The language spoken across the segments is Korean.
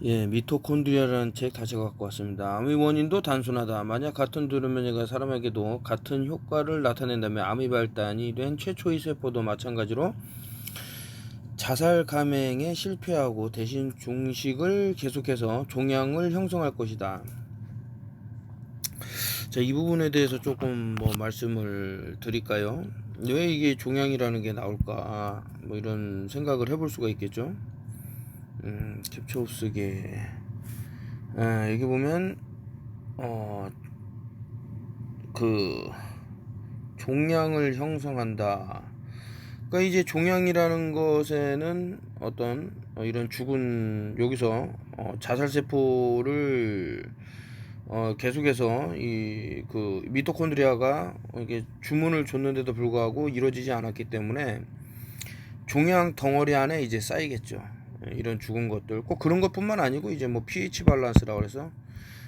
예, 미토콘드리아라는 책 다시 갖고 왔습니다. 암의 원인도 단순하다. 만약 같은 두루마리가 사람에게도 같은 효과를 나타낸다면 암의 발단이 된 최초의 세포도 마찬가지로 자살 감행에 실패하고 대신 중식을 계속해서 종양을 형성할 것이다. 자, 이 부분에 대해서 조금 말씀을 드릴까요? 왜 이게 종양이라는 게 나올까? 이런 생각을 해볼 수가 있겠죠. 캡처 쓰게. 여기 보면 그 종양을 형성한다. 그러니까 이제 종양이라는 것에는 어떤 이런 죽은 여기서 자살 세포를 계속해서 이 그 미토콘드리아가 이게 주문을 줬는데도 불구하고 이루어지지 않았기 때문에 종양 덩어리 안에 이제 쌓이겠죠. 이런 죽은 것들 꼭 그런 것뿐만 아니고 이제 pH 밸런스라고 그래서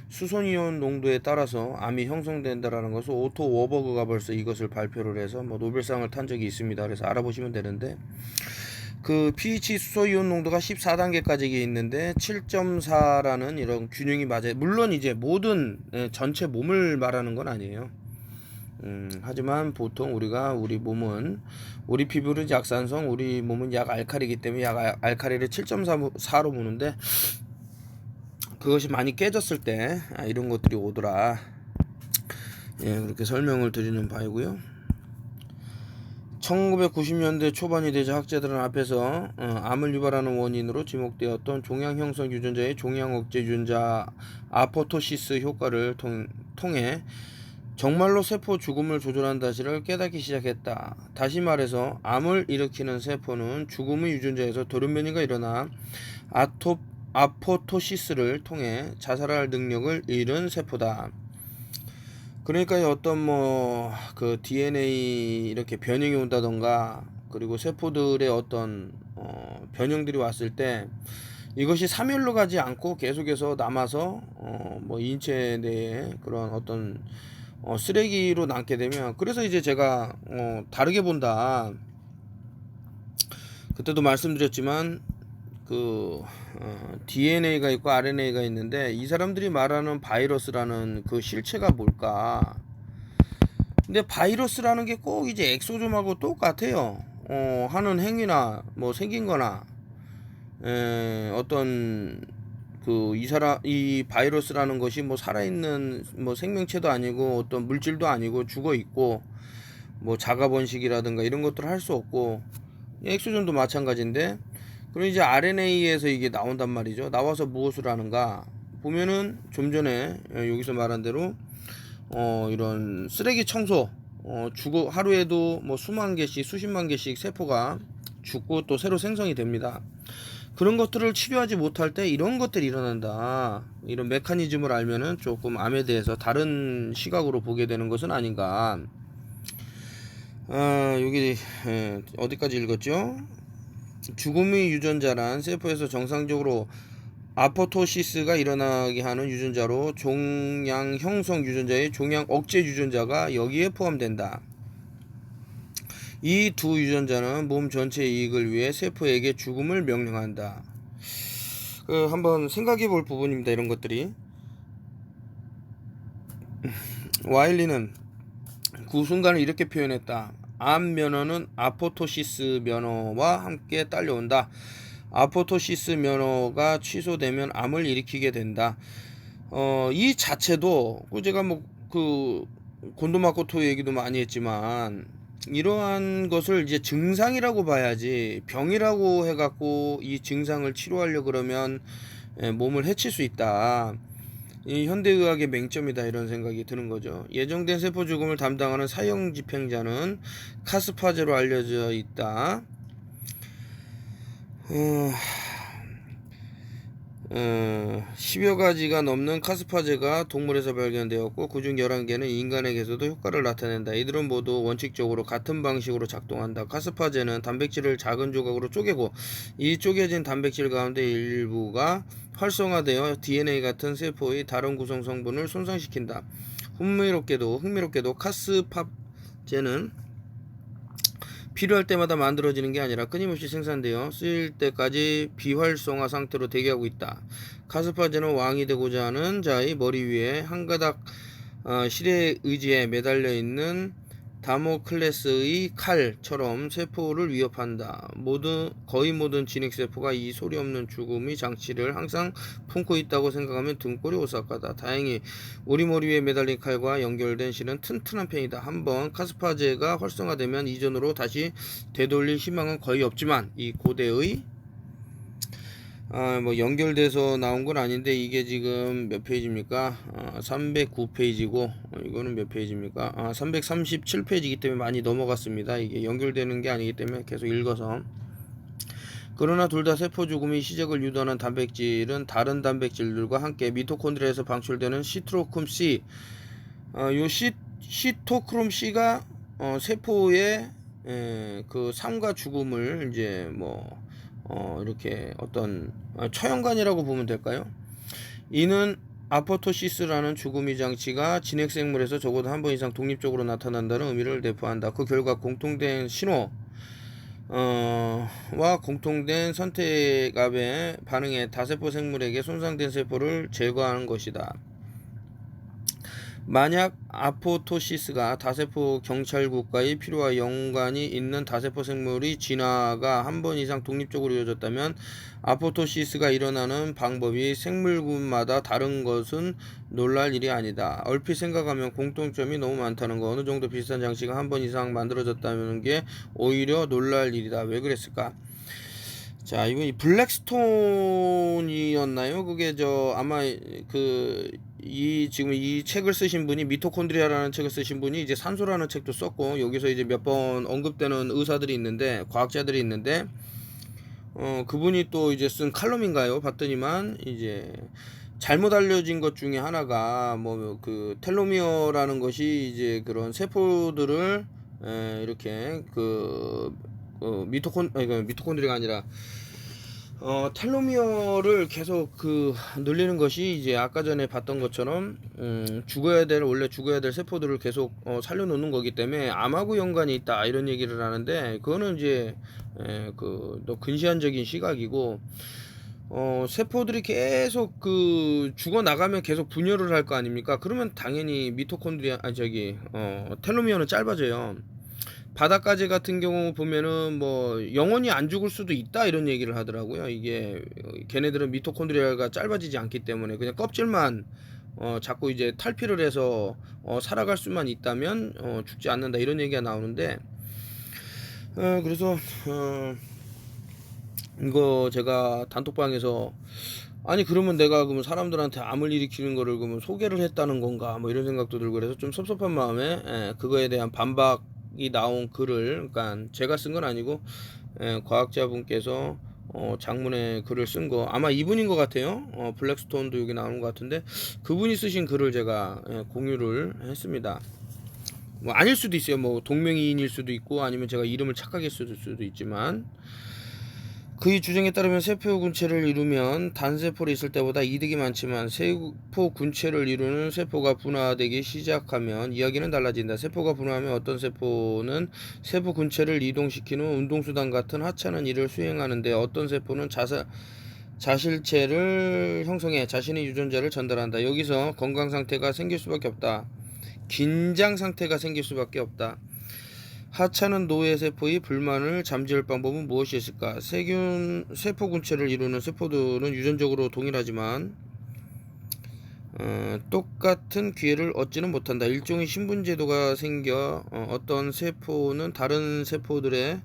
수소이온 농도에 따라서 암이 형성된다라는 것을 오토 워버그가 벌써 이것을 발표를 해서 노벨상을 탄 적이 있습니다. 그래서 알아보시면 되는데 그 pH 수소이온 농도가 14단계까지 있는데 7.4라는 이런 균형이 맞아요. 물론 이제 모든 전체 몸을 말하는 건 아니에요. 하지만 보통 우리 몸은 우리 피부는 약산성, 우리 몸은 약 알칼리이기 때문에 약 알칼리를 7.4로 보는데 그것이 많이 깨졌을 때 이런 것들이 오더라. 예, 그렇게 설명을 드리는 바이고요. 1990년대 초반이 되자 학자들은 앞에서 암을 유발하는 원인으로 지목되었던 종양 형성 유전자의 종양 억제 유전자 아포토시스 효과를 통해 정말로 세포 죽음을 조절한 사실을 깨닫기 시작했다. 다시 말해서 암을 일으키는 세포는 죽음의 유전자에서 돌연변이가 일어나 아포토시스를 통해 자살할 능력을 잃은 세포다. 그러니까 어떤 그 DNA 이렇게 변형이 온다던가 그리고 세포들의 어떤 변형들이 왔을 때 이것이 사멸로 가지 않고 계속해서 남아서 인체 내에 그런 어떤 쓰레기로 남게 되면 그래서 이제 제가 다르게 본다. 그때도 말씀드렸지만 그 DNA가 있고 RNA가 있는데 이 사람들이 말하는 바이러스라는 그 실체가 뭘까? 근데 바이러스라는 게 꼭 이제 엑소좀하고 똑같아요. 하는 행위나 생긴 거나 어떤 이 바이러스라는 것이 살아있는 생명체도 아니고 어떤 물질도 아니고 죽어 있고 자가 번식이라든가 이런 것들을 할 수 없고 엑소전도 마찬가지인데 그럼 이제 RNA에서 이게 나온단 말이죠. 나와서 무엇을 하는가 보면은 좀 전에 여기서 말한 대로 이런 쓰레기 청소 죽어 하루에도 수만 개씩 수십만 개씩 세포가 죽고 또 새로 생성이 됩니다. 그런 것들을 치료하지 못할 때 이런 것들이 일어난다. 이런 메커니즘을 알면은 조금 암에 대해서 다른 시각으로 보게 되는 것은 아닌가. 여기 어디까지 읽었죠? 죽음의 유전자란 세포에서 정상적으로 아포토시스가 일어나게 하는 유전자로 종양 형성 유전자의 종양 억제 유전자가 여기에 포함된다. 이 두 유전자는 몸 전체의 이익을 위해 세포에게 죽음을 명령한다. 한번 생각해 볼 부분입니다. 이런 것들이. 와일리는 그 순간을 이렇게 표현했다. 암 면허는 아포토시스 면허와 함께 딸려온다. 아포토시스 면허가 취소되면 암을 일으키게 된다. 이 자체도 제가 곤도마코토 얘기도 많이 했지만 이러한 것을 이제 증상이라고 봐야지 병이라고 해갖고 이 증상을 치료하려고 그러면 몸을 해칠 수 있다. 이 현대의학의 맹점이다 이런 생각이 드는 거죠. 예정된 세포 죽음을 담당하는 사형 집행자는 카스파제로 알려져 있다. 10여 가지가 넘는 카스파제가 동물에서 발견되었고 그중 11개는 인간에게서도 효과를 나타낸다. 이들은 모두 원칙적으로 같은 방식으로 작동한다. 카스파제는 단백질을 작은 조각으로 쪼개고 이 쪼개진 단백질 가운데 일부가 활성화되어 DNA 같은 세포의 다른 구성 성분을 손상시킨다. 흥미롭게도 카스파제는 필요할 때마다 만들어지는 게 아니라 끊임없이 생산되어 쓰일 때까지 비활성화 상태로 대기하고 있다. 카스파제는 왕이 되고자 하는 자의 머리 위에 한 가닥 실의 의지에 매달려 있는 다모클레스의 칼처럼 세포를 위협한다. 거의 모든 진핵세포가 이 소리 없는 죽음의 장치를 항상 품고 있다고 생각하면 등골이 오싹하다. 다행히 우리 머리 위에 매달린 칼과 연결된 실은 튼튼한 편이다. 한번 카스파제가 활성화되면 이전으로 다시 되돌릴 희망은 거의 없지만 이 고대의 뭐 연결돼서 나온 건 아닌데 이게 지금 몇 페이지입니까? 309페이지고 이거는 몇 페이지입니까? 337페이지이기 때문에 많이 넘어갔습니다. 이게 연결되는 게 아니기 때문에 계속 읽어서. 그러나 둘 다 세포 죽음의 시작을 유도하는 단백질은 다른 단백질들과 함께 미토콘드리아에서 방출되는 시토크롬 C, 요 시토크롬 C가 세포의 그 삶과 죽음을 이제 뭐 이렇게 어떤 처형관이라고 보면 될까요? 이는 아포토시스라는 죽음의 장치가 진핵생물에서 적어도 한 번 이상 독립적으로 나타난다는 의미를 내포한다. 그 결과 공통된 신호 와 공통된 선택압에 반응해 다세포 생물에게 손상된 세포를 제거하는 것이다. 만약 아포토시스가 다세포 경찰국가의 필요와 연관이 있는 다세포 생물의 진화가 한 번 이상 독립적으로 이루어졌다면 아포토시스가 일어나는 방법이 생물군마다 다른 것은 놀랄 일이 아니다. 얼핏 생각하면 공통점이 너무 많다는 거. 어느 정도 비슷한 장치가 한 번 이상 만들어졌다는 게 오히려 놀랄 일이다. 왜 그랬을까? 자, 이거 블랙스톤이었나요? 그게 아마 지금 이 책을 쓰신 분이 미토콘드리아라는 책을 쓰신 분이 이제 산소라는 책도 썼고, 여기서 이제 몇 번 언급되는 의사들이 있는데, 과학자들이 있는데, 그분이 또 이제 쓴 칼럼인가요? 봤더니만, 이제, 잘못 알려진 것 중에 하나가, 텔로미어라는 것이 이제 그런 세포들을, 이렇게, 미토콘드리아가 아니라 텔로미어를 계속 늘리는 것이 이제 아까 전에 봤던 것처럼 원래 죽어야 될 세포들을 계속 살려놓는 거기 때문에 암하고 연관이 있다 이런 얘기를 하는데, 그거는 이제 너 근시안적인 시각이고, 세포들이 계속 죽어 나가면 계속 분열을 할 거 아닙니까? 그러면 당연히 텔로미어는 짧아져요. 바닷가재 같은 경우 보면은 뭐 영원히 안 죽을 수도 있다 이런 얘기를 하더라고요. 이게 걔네들은 미토콘드리아가 짧아지지 않기 때문에 그냥 껍질만 자꾸 이제 탈피를 해서 살아갈 수만 있다면 죽지 않는다 이런 얘기가 나오는데, 그래서 이거 제가 단톡방에서 아니 그러면 내가 그러면 사람들한테 암을 일으키는 거를 그러면 소개를 했다는 건가 뭐 이런 생각도 들고 그래서 좀 섭섭한 마음에 그거에 대한 반박이 나온 글을, 그러니까 제가 쓴 건 아니고 과학자분께서 장문의 글을 쓴 거 아마 이분인 것 같아요. 블랙스톤도 여기 나오는 것 같은데 그분이 쓰신 글을 제가 공유를 했습니다. 뭐 아닐 수도 있어요. 뭐 동명이인일 수도 있고 아니면 제가 이름을 착각했을 수도 있지만, 그의 주장에 따르면 세포 군체를 이루면 단세포로 있을 때보다 이득이 많지만 세포 군체를 이루는 세포가 분화되기 시작하면 이야기는 달라진다. 세포가 분화하면 어떤 세포는 세포 군체를 이동시키는 운동수단 같은 하찮은 일을 수행하는데, 어떤 세포는 자실체를 형성해 자신의 유전자를 전달한다. 여기서 건강 상태가 생길 수밖에 없다. 긴장 상태가 생길 수밖에 없다. 하찮은 노예세포의 불만을 잠재울 방법은 무엇이 있을까? 세포 군체를 이루는 세포들은 유전적으로 동일하지만 똑같은 기회를 얻지는 못한다. 일종의 신분제도가 생겨 어떤 세포는 다른 세포들의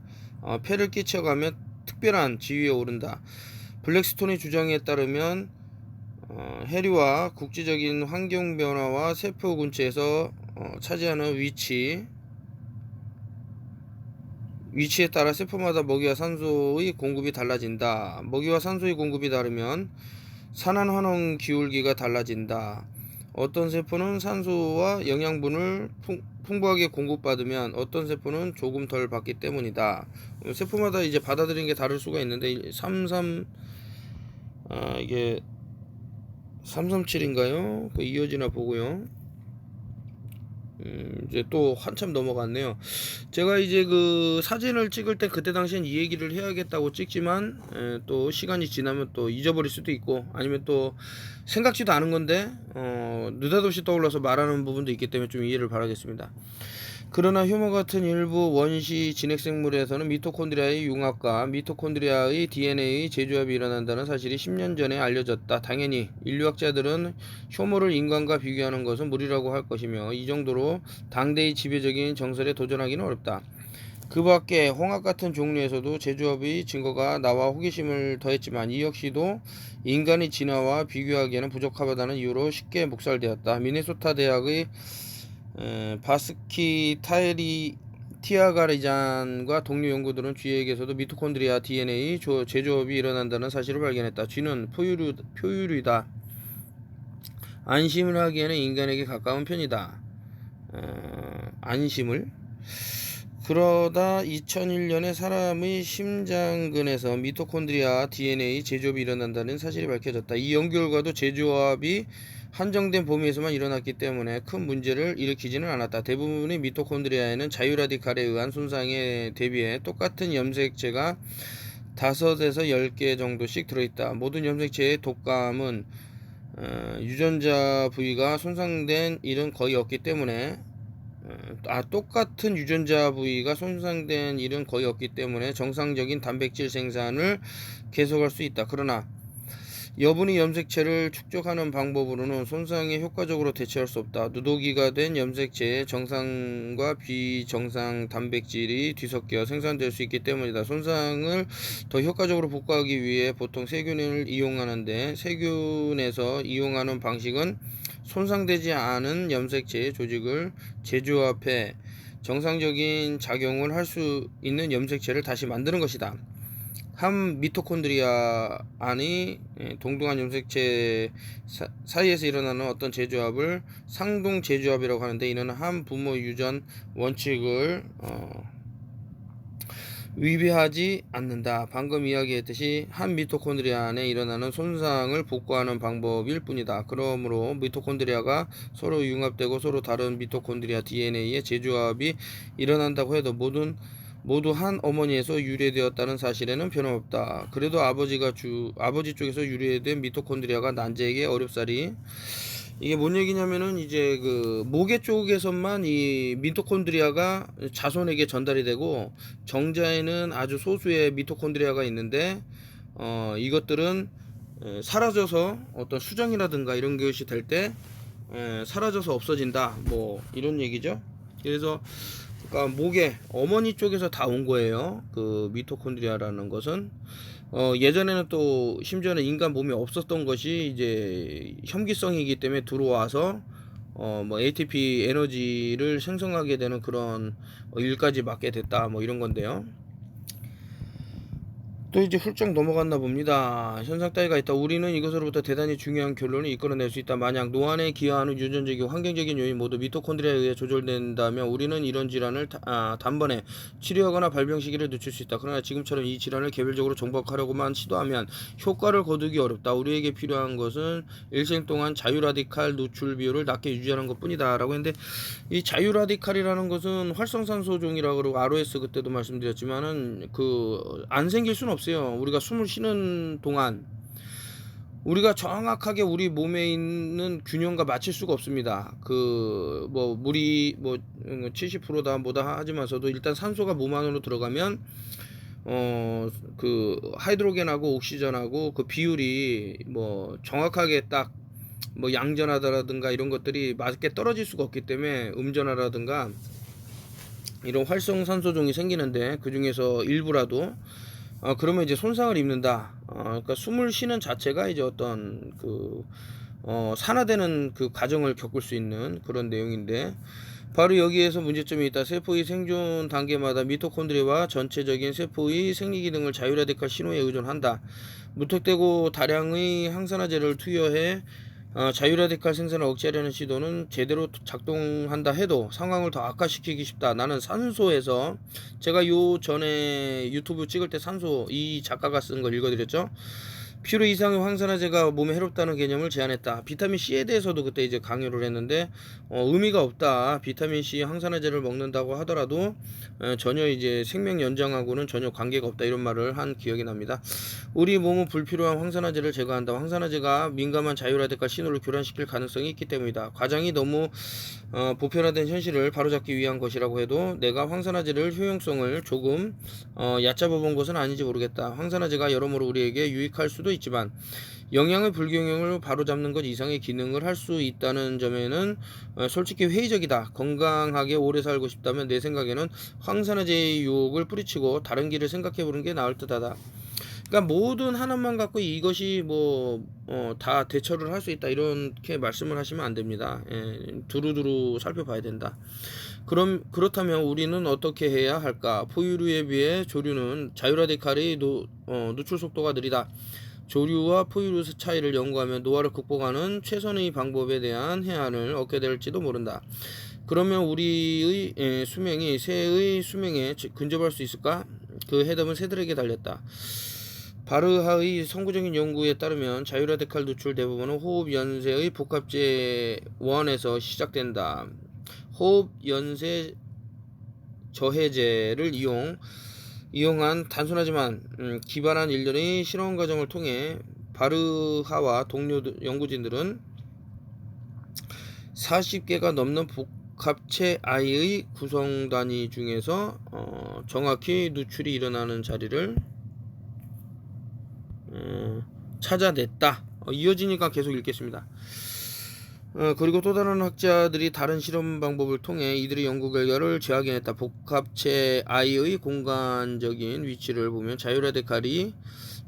폐를 끼쳐가며 특별한 지위에 오른다. 블랙스톤의 주장에 따르면 해류와 국제적인 환경 변화와 세포 군체에서 차지하는 위치에 따라 세포마다 먹이와 산소의 공급이 달라진다. 먹이와 산소의 공급이 다르면 산한 환원 기울기가 달라진다. 어떤 세포는 산소와 영양분을 풍부하게 공급받으면 어떤 세포는 조금 덜 받기 때문이다. 세포마다 이제 받아들이는 게 다를 수가 있는데 이게 337인가요? 그 이어지나 보고요. 이제 또 한참 넘어갔네요. 제가 이제 그 사진을 찍을 때 그때 당시엔 이 얘기를 해야겠다고 찍지만 또 시간이 지나면 또 잊어버릴 수도 있고 아니면 또 생각지도 않은 건데 느닷없이 떠올라서 말하는 부분도 있기 때문에 좀 이해를 바라겠습니다. 그러나 휴머 같은 일부 원시 진핵생물에서는 미토콘드리아의 융합과 미토콘드리아의 DNA 제조합이 일어난다는 사실이 10년 전에 알려졌다. 당연히 인류학자들은 휴머를 인간과 비교하는 것은 무리라고 할 것이며 이 정도로 당대의 지배적인 정설에 도전하기는 어렵다. 그 밖에 홍학 같은 종류에서도 제조합의 증거가 나와 호기심을 더했지만 이 역시도 인간의 진화와 비교하기에는 부적합하다는 이유로 쉽게 묵살되었다. 미네소타 대학의 바스키 타에리 티아가리잔과 동료 연구들은 쥐에게서도 미토콘드리아 DNA 제조업이 일어난다는 사실을 발견했다. 쥐는 포유류이다. 안심을 하기에는 인간에게 가까운 편이다. 안심을 그러다 2001년에 사람의 심장근에서 미토콘드리아 DNA 제조업이 일어난다는 사실이 밝혀졌다. 이 연구 결과도 제조합이 한정된 범위에서만 일어났기 때문에 큰 문제를 일으키지는 않았다. 대부분의 미토콘드리아에는 자유라디칼에 의한 손상에 대비해 똑같은 염색체가 5에서 10개 정도씩 들어있다. 모든 염색체의 독감은 유전자 부위가 손상된 일은 거의 없기 때문에 똑같은 유전자 부위가 손상된 일은 거의 없기 때문에 정상적인 단백질 생산을 계속할 수 있다. 그러나 여분의 염색체를 축적하는 방법으로는 손상에 효과적으로 대체할 수 없다. 누더기가 된 염색체의 정상과 비정상 단백질이 뒤섞여 생산될 수 있기 때문이다. 손상을 더 효과적으로 복구하기 위해 보통 세균을 이용하는데 세균에서 이용하는 방식은 손상되지 않은 염색체의 조직을 재조합해 정상적인 작용을 할 수 있는 염색체를 다시 만드는 것이다. 한 미토콘드리아 안의 동등한 염색체 사이에서 일어나는 어떤 제조합을 상동 제조합이라고 하는데 이는 한 부모 유전 원칙을 위배하지 않는다. 방금 이야기했듯이 한 미토콘드리아 안에 일어나는 손상을 복구하는 방법일 뿐이다. 그러므로 미토콘드리아가 서로 융합되고 서로 다른 미토콘드리아 DNA의 재조합이 일어난다고 해도 모두 한 어머니에서 유래되었다는 사실에는 변함없다. 그래도 아버지 쪽에서 유래된 미토콘드리아가 난자에게 어렵사리. 이게 뭔 얘기냐면은 이제 그 모계 쪽에서만 이 미토콘드리아가 자손에게 전달이 되고 정자에는 아주 소수의 미토콘드리아가 있는데 이것들은 사라져서 어떤 수정이라든가 이런 것이 될 때 사라져서 없어진다. 뭐 이런 얘기죠. 그래서 그러니까 목에 어머니 쪽에서 다 온 거예요. 그 미토콘드리아라는 것은 예전에는 또 심지어는 인간 몸에 없었던 것이 이제 혐기성이기 때문에 들어와서 뭐 ATP 에너지를 생성하게 되는 그런 일까지 맡게 됐다. 뭐 이런 건데요. 또 이제 훌쩍 넘어갔나 봅니다. 현상 따위가 있다. 우리는 이것으로부터 대단히 중요한 결론을 이끌어낼 수 있다. 만약 노안에 기여하는 유전적이고 환경적인 요인 모두 미토콘드리아에 의해 조절된다면 우리는 이런 질환을 단번에 치료하거나 발병 시기를 늦출 수 있다. 그러나 지금처럼 이 질환을 개별적으로 정복하려고만 시도하면 효과를 거두기 어렵다. 우리에게 필요한 것은 일생 동안 자유라디칼 노출 비율을 낮게 유지하는 것뿐이다. 라고 했는데 이 자유라디칼이라는 것은 활성산소종이라고 그러고 ROS 그때도 말씀드렸지만은 안 생길 수는 없어요. 우리가 숨을 쉬는 동안 우리가 정확하게 우리 몸에 있는 균형과 맞출 수가 없습니다. 뭐 물이 뭐 70%다 뭐다 하지만서도 일단 산소가 몸 안으로 들어가면 하이드로겐하고 옥시전하고 그 비율이 뭐 정확하게 딱 뭐 양전하다라든가 이런 것들이 맞게 떨어질 수가 없기 때문에 음전하라든가 이런 활성산소종이 생기는데 그 중에서 일부라도 그러면 이제 손상을 입는다. 그러니까 숨을 쉬는 자체가 이제 어떤 산화되는 그 과정을 겪을 수 있는 그런 내용인데 바로 여기에서 문제점이 있다. 세포의 생존 단계마다 미토콘드리아와 전체적인 세포의 생리 기능을 자유라디칼 신호에 의존한다. 무턱대고 다량의 항산화제를 투여해 자유라디칼 생산을 억제하려는 시도는 제대로 작동한다 해도 상황을 더 악화시키기 쉽다. 나는 산소에서 제가 요 전에 유튜브 찍을 때 산소 이 작가가 쓴 걸 읽어드렸죠. 필요 이상의 황산화제가 몸에 해롭다는 개념을 제안했다. 비타민 C에 대해서도 그때 이제 강요를 했는데 의미가 없다. 비타민 C 황산화제를 먹는다고 하더라도 전혀 이제 생명 연장하고는 전혀 관계가 없다. 이런 말을 한 기억이 납니다. 우리 몸은 불필요한 황산화제를 제거한다. 황산화제가 민감한 자유라디칼 신호를 교란시킬 가능성이 있기 때문이다. 과장이 너무 보편화된 현실을 바로잡기 위한 것이라고 해도 내가 황산화제를 효용성을 조금 얕잡아본 것은 아닌지 모르겠다. 황산화제가 여러모로 우리에게 유익할 수도 있지만 영양의 불균형을 바로잡는 것 이상의 기능을 할 수 있다는 점에는 솔직히 회의적이다. 건강하게 오래 살고 싶다면 내 생각에는 황산화제의 유혹을 뿌리치고 다른 길을 생각해보는 게 나을 듯하다. 그러니까 모든 하나만 갖고 이것이 다 대처를 할 수 있다 이렇게 말씀을 하시면 안 됩니다. 두루두루 살펴봐야 된다. 그렇다면 우리는 어떻게 해야 할까? 포유류에 비해 조류는 자유라디칼의 누출 속도가 느리다. 조류와 포유류 차이를 연구하면 노화를 극복하는 최선의 방법에 대한 해안을 얻게 될지도 모른다. 그러면 우리의 수명이 새의 수명에 근접할 수 있을까? 그 해답은 새들에게 달렸다. 바르하의 선구적인 연구에 따르면 자유라디칼 누출 대부분은 호흡 연쇄의 복합제 원에서 시작된다. 호흡 연쇄 저해제를 이용한 단순하지만 기발한 일련의 실험 과정을 통해 바르하와 동료 연구진들은 40개가 넘는 복합체 I의 구성 단위 중에서 정확히 누출이 일어나는 자리를 찾아냈다. 이어지니까 계속 읽겠습니다. 그리고 또 다른 학자들이 다른 실험 방법을 통해 이들의 연구 결과를 재확인했다. 복합체 I의 공간적인 위치를 보면 자유라디칼이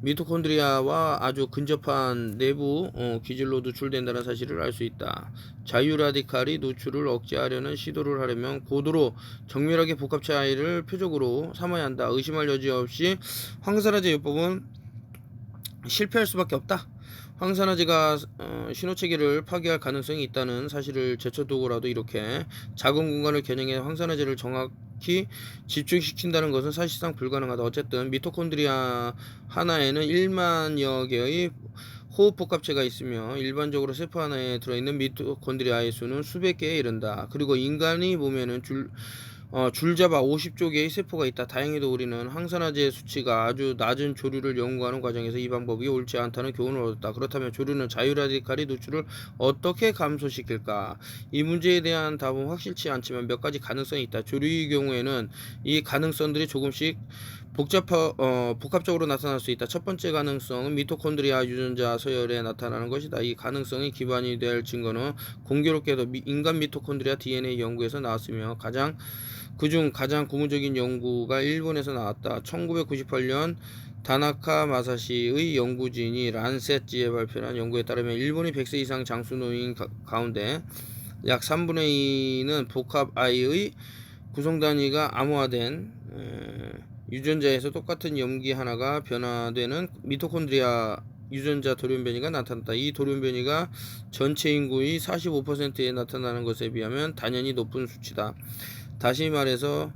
미토콘드리아와 아주 근접한 내부 기질로 누출된다는 사실을 알 수 있다. 자유라디칼이 누출을 억제하려는 시도를 하려면 고도로 정밀하게 복합체 I를 표적으로 삼아야 한다. 의심할 여지 없이 황산화제 요법은 실패할 수밖에 없다. 황산화제가 신호체계를 파괴할 가능성이 있다는 사실을 제쳐두고라도 이렇게 작은 공간을 겨냥해 황산화제를 정확히 집중시킨다는 것은 사실상 불가능하다. 어쨌든 미토콘드리아 하나에는 1만여 개의 호흡 복합체가 있으며 일반적으로 세포 하나에 들어있는 미토콘드리아의 수는 수백 개에 이른다. 그리고 인간의 몸에는 줄잡아 50조 개의 세포가 있다. 다행히도 우리는 황산화제 수치가 아주 낮은 조류를 연구하는 과정에서 이 방법이 옳지 않다는 교훈을 얻었다. 그렇다면 조류는 자유라디칼의 누출을 어떻게 감소시킬까? 이 문제에 대한 답은 확실치 않지만 몇 가지 가능성이 있다. 조류의 경우에는 이 가능성들이 조금씩 복합적으로 나타날 수 있다. 첫 번째 가능성은 미토콘드리아 유전자 서열에 나타나는 것이다. 이 가능성이 기반이 될 증거는 공교롭게도 인간 미토콘드리아 DNA 연구에서 나왔으며 그중 가장 고무적인 연구가 일본에서 나왔다. 1998년 다나카 마사시의 연구진이 란셋지에 발표한 연구에 따르면 일본의 100세 이상 장수 노인 가운데 약 3분의 2는 복합 I의 구성 단위가 암호화된 유전자에서 똑같은 염기 하나가 변화되는 미토콘드리아 유전자 돌연 변이가 나타났다. 이 돌연 변이가 전체 인구의 45%에 나타나는 것에 비하면 단연히 높은 수치다. 다시 말해서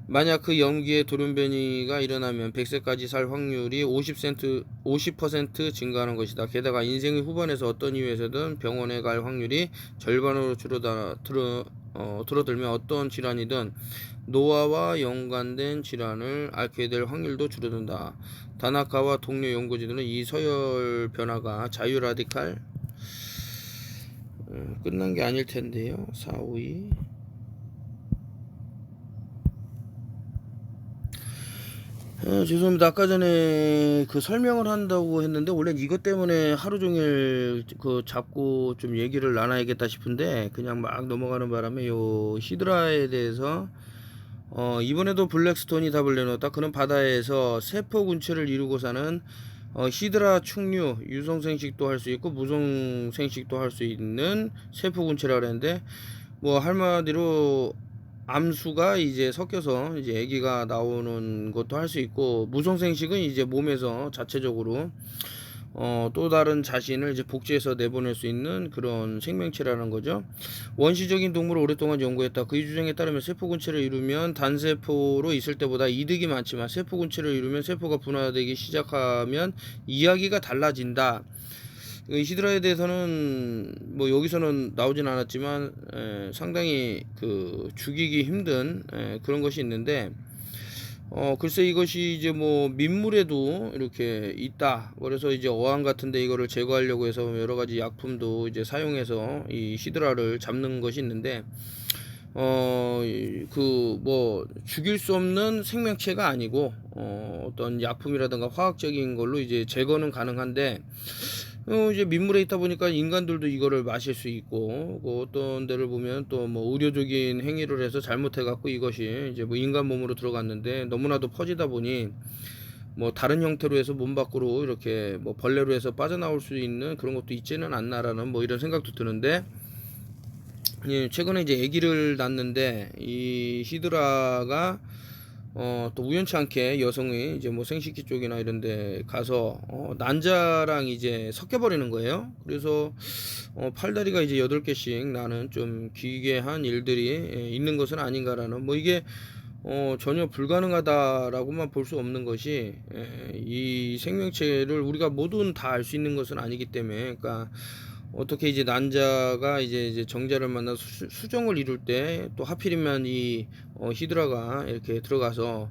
만약 그 염기의 돌연 변이가 일어나면 100세까지 살 확률이 50% 증가하는 것이다. 게다가 인생의 후반에서 어떤 이유에서든 병원에 갈 확률이 절반으로 줄어들며 어떤 질환이든 노화와 연관된 질환을 앓게 될 확률도 줄어든다. 다나카와 동료 연구진들은 이 서열 변화가 자유라디칼 끝난 게 아닐 텐데요. 4, 5, 2 죄송합니다. 아까 전에 그 설명을 한다고 했는데 원래 이것 때문에 하루 종일 잡고 좀 얘기를 나눠야겠다 싶은데 그냥 막 넘어가는 바람에 요 히드라에 대해서 이번에도 블랙스톤이 답을 내놓았다. 그는 바다에서 세포 군체를 이루고 사는 히드라 충류 유성생식도 할 수 있고 무성생식도 할 수 있는 세포 군체라 그랬는데 한마디로 암수가 이제 섞여서 이제 아기가 나오는 것도 할 수 있고 무성생식은 이제 몸에서 자체적으로 또 다른 자신을 이제 복제해서 내보낼 수 있는 그런 생명체라는 거죠. 원시적인 동물을 오랫동안 연구했다. 그의 주장에 따르면 세포군체를 이루면 단세포로 있을 때보다 이득이 많지만 세포군체를 이루면 세포가 분화되기 시작하면 이야기가 달라진다. 히드라에 대해서는 뭐 여기서는 나오진 않았지만 상당히 그 죽이기 힘든 그런 것이 있는데, 글쎄 이것이 이제 뭐 민물에도 이렇게 있다. 그래서 이제 어항 같은데 이거를 제거하려고 해서 여러 가지 약품도 이제 사용해서 이 히드라를 잡는 것이 있는데, 그 뭐 죽일 수 없는 생명체가 아니고 어떤 약품이라든가 화학적인 걸로 이제 제거는 가능한데, 이제 민물에 있다 보니까 인간들도 이거를 마실 수 있고, 어떤 데를 보면 또 뭐 의료적인 행위를 해서 잘못해 갖고 이것이 이제 뭐 인간 몸으로 들어갔는데 너무나도 퍼지다 보니 뭐 다른 형태로 해서 몸 밖으로 이렇게 뭐 벌레로 해서 빠져나올 수 있는 그런 것도 있지는 않나라는 뭐 이런 생각도 드는데, 예, 최근에 이제 아기를 낳는데 이 히드라가 또 우연치 않게 여성이 이제 뭐 생식기 쪽이나 이런 데 가서 난자랑 이제 섞여 버리는 거예요. 그래서 팔다리가 이제 8개씩 나는 좀 기괴한 일들이 있는 것은 아닌가라는, 뭐 이게 전혀 불가능하다라고만 볼 수 없는 것이, 이 생명체를 우리가 모두 다 알 수 있는 것은 아니기 때문에, 그러니까 어떻게 이제 난자가 이제 정자를 만나 수정을 이룰 때 또 하필이면 이 히드라가 이렇게 들어가서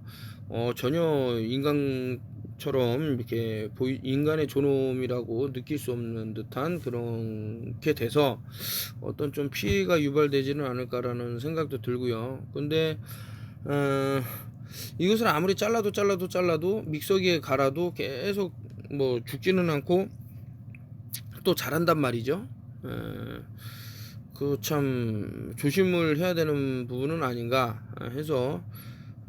전혀 인간처럼 이렇게 인간의 존엄이라고 느낄 수 없는 듯한 그렇게 돼서 어떤 좀 피해가 유발되지는 않을까라는 생각도 들고요. 근데 이것을 아무리 잘라도 믹서기에 갈아도 계속 뭐 죽지는 않고 또 자란단 말이죠. 그 참 조심을 해야 되는 부분은 아닌가 해서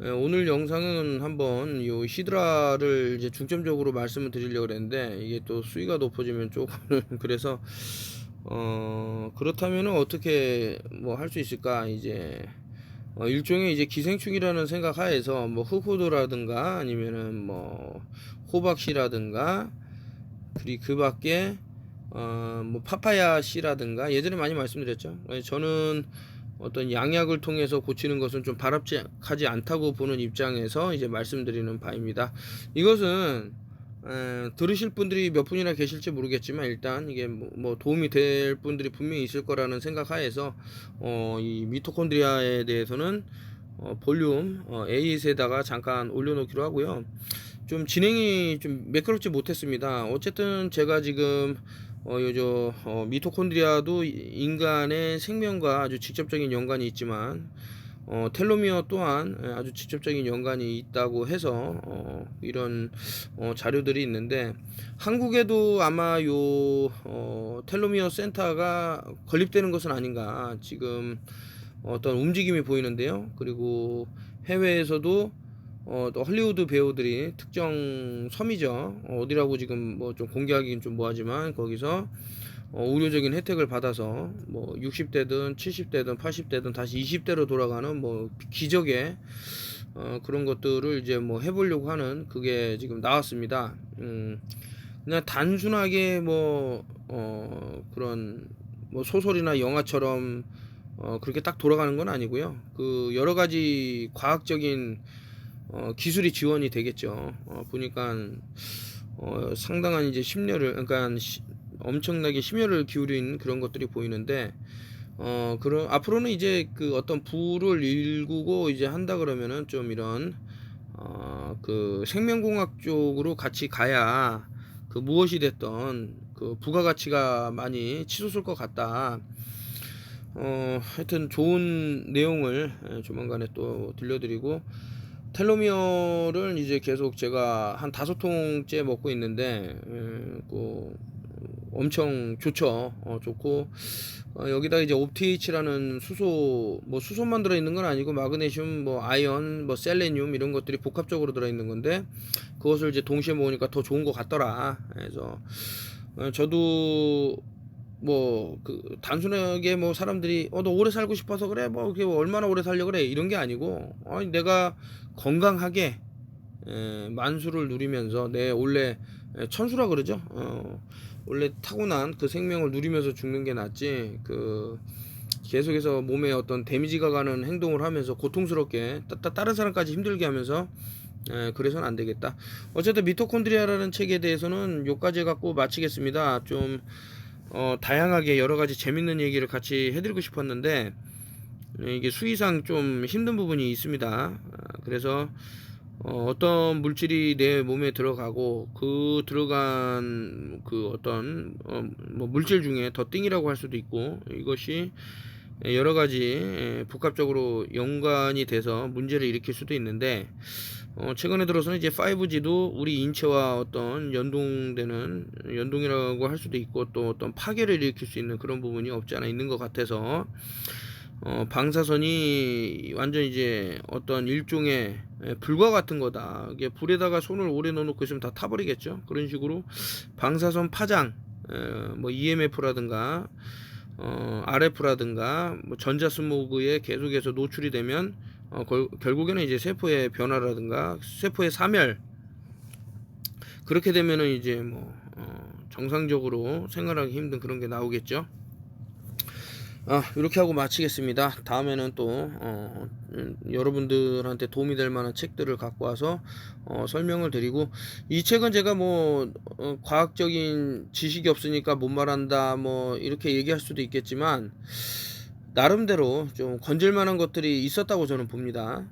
오늘 영상은 한번 요 히드라를 이제 중점적으로 말씀을 드리려고 그랬는데, 이게 또 수위가 높아지면 조금 그래서 그렇다면은 어떻게 뭐 할 수 있을까, 이제 일종의 이제 기생충이라는 생각하에서 뭐 흑호도라든가 아니면은 뭐 호박씨라든가, 그리고 그 밖에 뭐 파파야 씨라든가 예전에 많이 말씀드렸죠. 저는 어떤 양약을 통해서 고치는 것은 좀 바람직하지 않다고 보는 입장에서 이제 말씀드리는 바입니다. 이것은 들으실 분들이 몇 분이나 계실지 모르겠지만 일단 이게 뭐 도움이 될 분들이 분명히 있을 거라는 생각하에서 이 미토콘드리아에 대해서는 볼륨 8에다가 잠깐 올려놓기로 하고요. 좀 진행이 좀 매끄럽지 못했습니다. 어쨌든 제가 지금 미토콘드리아도 인간의 생명과 아주 직접적인 연관이 있지만 텔로미어 또한 아주 직접적인 연관이 있다고 해서 이런 자료들이 있는데, 한국에도 아마 텔로미어 센터가 건립되는 것은 아닌가 지금 어떤 움직임이 보이는데요. 그리고 해외에서도 또 헐리우드 배우들이 특정 섬이죠. 어디라고 지금 뭐 좀 공개하기는 좀 뭐하지만 거기서 의료적인 혜택을 받아서 뭐 60대든 70대든 80대든 다시 20대로 돌아가는 뭐 기적의 그런 것들을 이제 뭐 해보려고 하는 그게 지금 나왔습니다. 그냥 단순하게 뭐 그런 뭐 소설이나 영화처럼 그렇게 딱 돌아가는 건 아니고요. 그 여러 가지 과학적인 기술이 지원이 되겠죠. 보니까 상당한 이제 심려를, 그러니까 엄청나게 심혈을 기울인 그런 것들이 보이는데, 그런 앞으로는 이제 그 어떤 부를 일구고 이제 한다 그러면은 좀 이런 그 생명공학 쪽으로 같이 가야 그 무엇이 됐던 그 부가가치가 많이 치솟을 것 같다. 하여튼 좋은 내용을 조만간에 또 들려드리고, 텔로미어를 이제 계속 제가 한 5통째 먹고 있는데 엄청 좋죠. 좋고 여기다 이제 옵티H라는 수소만 들어있는 건 아니고 마그네슘, 뭐 아연, 뭐 셀레늄 이런 것들이 복합적으로 들어있는 건데, 그것을 이제 동시에 먹으니까 더 좋은 것 같더라. 그래서 저도 뭐 그 단순하게 뭐 사람들이 너 오래 살고 싶어서 그래, 뭐 그게 얼마나 오래 살려 그래, 이런 게 아니고 내가 건강하게 만수를 누리면서 내 원래 천수라 그러죠. 원래 타고난 그 생명을 누리면서 죽는 게 낫지. 계속해서 몸에 어떤 데미지가 가는 행동을 하면서 고통스럽게 다른 사람까지 힘들게 하면서 그래서는 안 되겠다. 어쨌든 미토콘드리아라는 책에 대해서는 요까지 갖고 마치겠습니다. 좀 다양하게 여러 가지 재밌는 얘기를 같이 해드리고 싶었는데 이게 수의상 좀 힘든 부분이 있습니다. 그래서 어떤 물질이 내 몸에 들어가고 그 들어간 그 어떤 뭐 물질 중에 더띵이라고 할 수도 있고 이것이 여러 가지 복합적으로 연관이 돼서 문제를 일으킬 수도 있는데 최근에 들어서는 이제 5G도 우리 인체와 어떤 연동이라고 할 수도 있고 또 어떤 파괴를 일으킬 수 있는 그런 부분이 없지 않아 있는 것 같아서 방사선이 완전 이제 어떤 일종의 불과 같은 거다. 이게 불에다가 손을 오래 넣어놓고 있으면 다 타버리겠죠. 그런 식으로 방사선 파장, 뭐 EMF라든가 RF라든가 뭐 전자스모그에 계속해서 노출이 되면 결국에는 이제 세포의 변화라든가 세포의 사멸, 그렇게 되면은 이제 뭐 정상적으로 생활하기 힘든 그런 게 나오겠죠. 이렇게 하고 마치겠습니다. 다음에는 또 여러분들한테 도움이 될 만한 책들을 갖고 와서 설명을 드리고, 이 책은 제가 뭐 과학적인 지식이 없으니까 못 말한다 뭐 이렇게 얘기할 수도 있겠지만 나름대로 좀 건질 만한 것들이 있었다고 저는 봅니다.